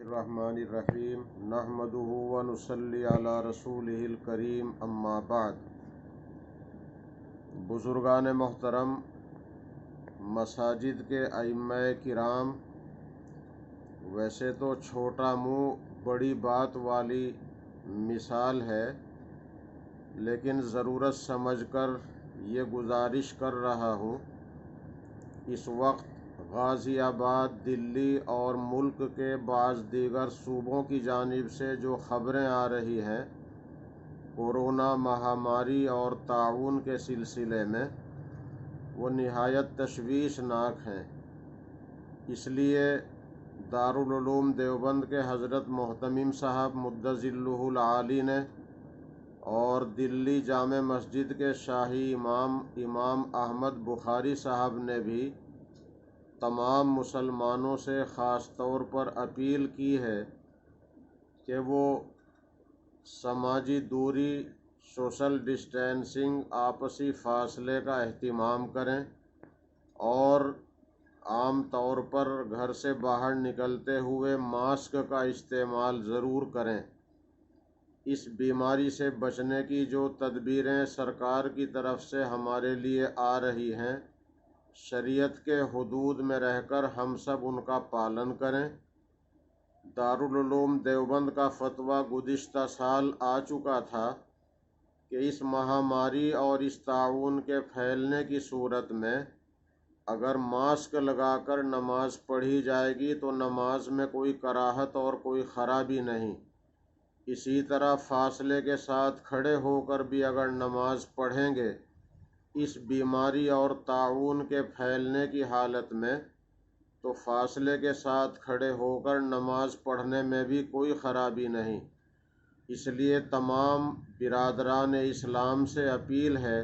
الرحمن الرحیم نحمدہ ونصلی علی رسولہ الکریم اما بعد۔ بزرگان محترم، مساجد کے ائمہ کرام، ویسے تو چھوٹا منہ بڑی بات والی مثال ہے، لیکن ضرورت سمجھ کر یہ گزارش کر رہا ہوں۔ اس وقت غازی آباد، دلی اور ملک کے بعض دیگر صوبوں کی جانب سے جو خبریں آ رہی ہیں کورونا مہاماری اور طاعون کے سلسلے میں، وہ نہایت تشویشناک ہیں۔ اس لیے دارالعلوم دیوبند کے حضرت محتمم صاحب مدظلہ العالی نے اور دلی جامع مسجد کے شاہی امام احمد بخاری صاحب نے بھی تمام مسلمانوں سے خاص طور پر اپیل کی ہے کہ وہ سماجی دوری، سوشل ڈسٹینسنگ، آپسی فاصلے کا اہتمام کریں اور عام طور پر گھر سے باہر نکلتے ہوئے ماسک کا استعمال ضرور کریں۔ اس بیماری سے بچنے کی جو تدبیریں سرکار کی طرف سے ہمارے لیے آ رہی ہیں، شریعت کے حدود میں رہ کر ہم سب ان کا پالن کریں۔ دارالعلوم دیوبند کا فتویٰ گزشتہ سال آ چکا تھا کہ اس مہاماری اور اس طاعون کے پھیلنے کی صورت میں اگر ماسک لگا کر نماز پڑھی جائے گی تو نماز میں کوئی کراہت اور کوئی خرابی نہیں۔ اسی طرح فاصلے کے ساتھ کھڑے ہو کر بھی اگر نماز پڑھیں گے اس بیماری اور طاعون کے پھیلنے کی حالت میں، تو فاصلے کے ساتھ کھڑے ہو کر نماز پڑھنے میں بھی کوئی خرابی نہیں۔ اس لیے تمام برادران اسلام سے اپیل ہے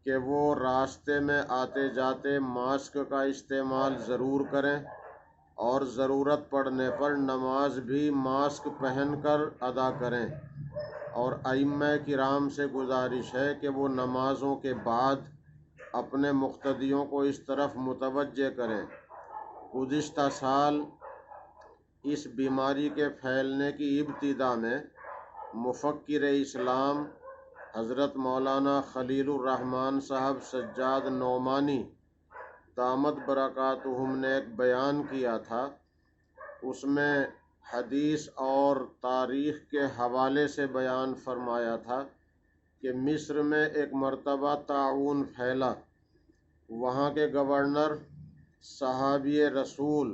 کہ وہ راستے میں آتے جاتے ماسک کا استعمال ضرور کریں اور ضرورت پڑنے پر نماز بھی ماسک پہن کر ادا کریں، اور ائمہ کرام سے گزارش ہے کہ وہ نمازوں کے بعد اپنے مقتدیوں کو اس طرف متوجہ کریں۔ گزشتہ سال اس بیماری کے پھیلنے کی ابتدا میں مفکر اسلام حضرت مولانا خلیل الرحمن صاحب سجاد نعمانی دامت برکاتہم نے ایک بیان کیا تھا۔ اس میں حدیث اور تاریخ کے حوالے سے بیان فرمایا تھا کہ مصر میں ایک مرتبہ طاعون پھیلا۔ وہاں کے گورنر صحابی رسول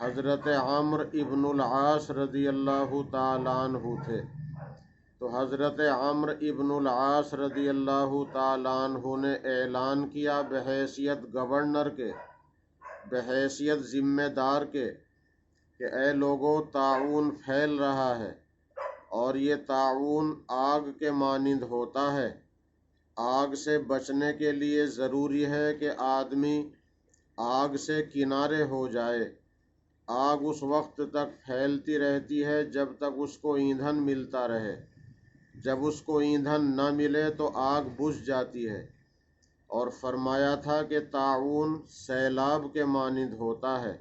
حضرت عمرو ابن العاص رضی اللہ تعالیٰ عنہ تھے۔ تو حضرت عمرو ابن العاص رضی اللہ تعالیٰ عنہ نے اعلان کیا بحیثیت گورنر کے، بحیثیت ذمہ دار کے، کہ اے لوگو، طاعون پھیل رہا ہے اور یہ طاعون آگ کے مانند ہوتا ہے۔ آگ سے بچنے کے لیے ضروری ہے کہ آدمی آگ سے کنارے ہو جائے۔ آگ اس وقت تک پھیلتی رہتی ہے جب تک اس کو ایندھن ملتا رہے۔ جب اس کو ایندھن نہ ملے تو آگ بجھ جاتی ہے۔ اور فرمایا تھا کہ طاعون سیلاب کے مانند ہوتا ہے۔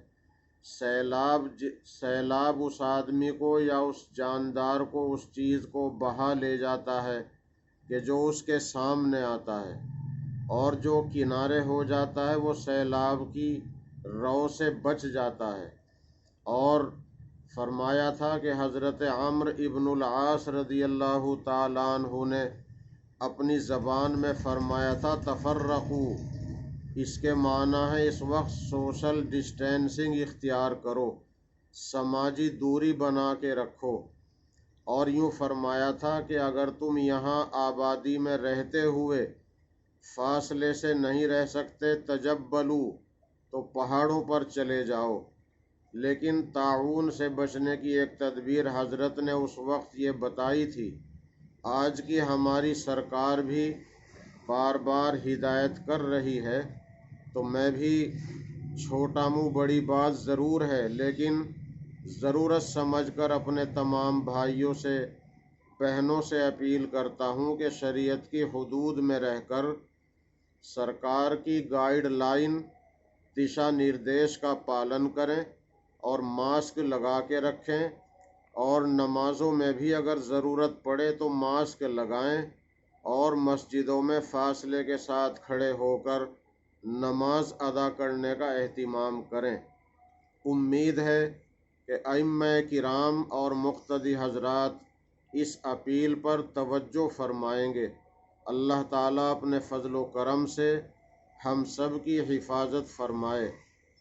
سیلاب اس آدمی کو یا اس جاندار کو، اس چیز کو بہا لے جاتا ہے کہ جو اس کے سامنے آتا ہے، اور جو کنارے ہو جاتا ہے وہ سیلاب کی رو سے بچ جاتا ہے۔ اور فرمایا تھا کہ حضرت عمرو ابن العاص رضی اللہ تعالیٰ عنہ نے اپنی زبان میں فرمایا تھا تفرقو، اس کے معنی ہے اس وقت سوشل ڈسٹینسنگ اختیار کرو، سماجی دوری بنا کے رکھو۔ اور یوں فرمایا تھا کہ اگر تم یہاں آبادی میں رہتے ہوئے فاصلے سے نہیں رہ سکتے تجبلو، تو پہاڑوں پر چلے جاؤ۔ لیکن طاعون سے بچنے کی ایک تدبیر حضرت نے اس وقت یہ بتائی تھی۔ آج کی ہماری سرکار بھی بار بار ہدایت کر رہی ہے، تو میں بھی چھوٹا منہ بڑی بات ضرور ہے، لیکن ضرورت سمجھ کر اپنے تمام بھائیوں سے، بہنوں سے اپیل کرتا ہوں کہ شریعت کی حدود میں رہ کر سرکار کی گائیڈ لائن، دشا نردیش کا پالن کریں اور ماسک لگا کے رکھیں، اور نمازوں میں بھی اگر ضرورت پڑے تو ماسک لگائیں، اور مسجدوں میں فاصلے کے ساتھ کھڑے ہو کر نماز ادا کرنے کا اہتمام کریں۔ امید ہے کہ ائمہ کرام اور مقتدی حضرات اس اپیل پر توجہ فرمائیں گے۔ اللہ تعالیٰ اپنے فضل و کرم سے ہم سب کی حفاظت فرمائے۔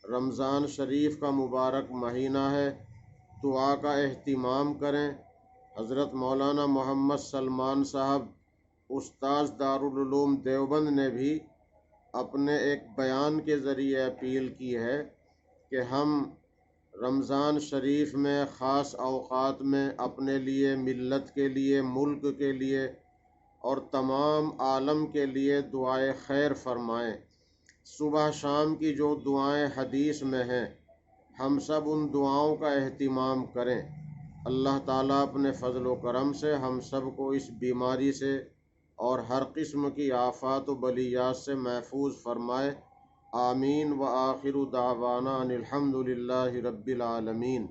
رمضان شریف کا مبارک مہینہ ہے، دعا کا اہتمام کریں۔ حضرت مولانا محمد سلمان صاحب استاذ دارالعلوم دیوبند نے بھی اپنے ایک بیان کے ذریعے اپیل کی ہے کہ ہم رمضان شریف میں خاص اوقات میں اپنے لیے، ملت کے لیے، ملک کے لیے اور تمام عالم کے لیے دعائے خیر فرمائیں۔ صبح شام کی جو دعائیں حدیث میں ہیں، ہم سب ان دعاؤں کا اہتمام کریں۔ اللہ تعالیٰ اپنے فضل و کرم سے ہم سب کو اس بیماری سے اور ہر قسم کی آفات و بلیات سے محفوظ فرمائے۔ آمین۔ وآخر دعوانا ان الحمد للہ رب العالمین۔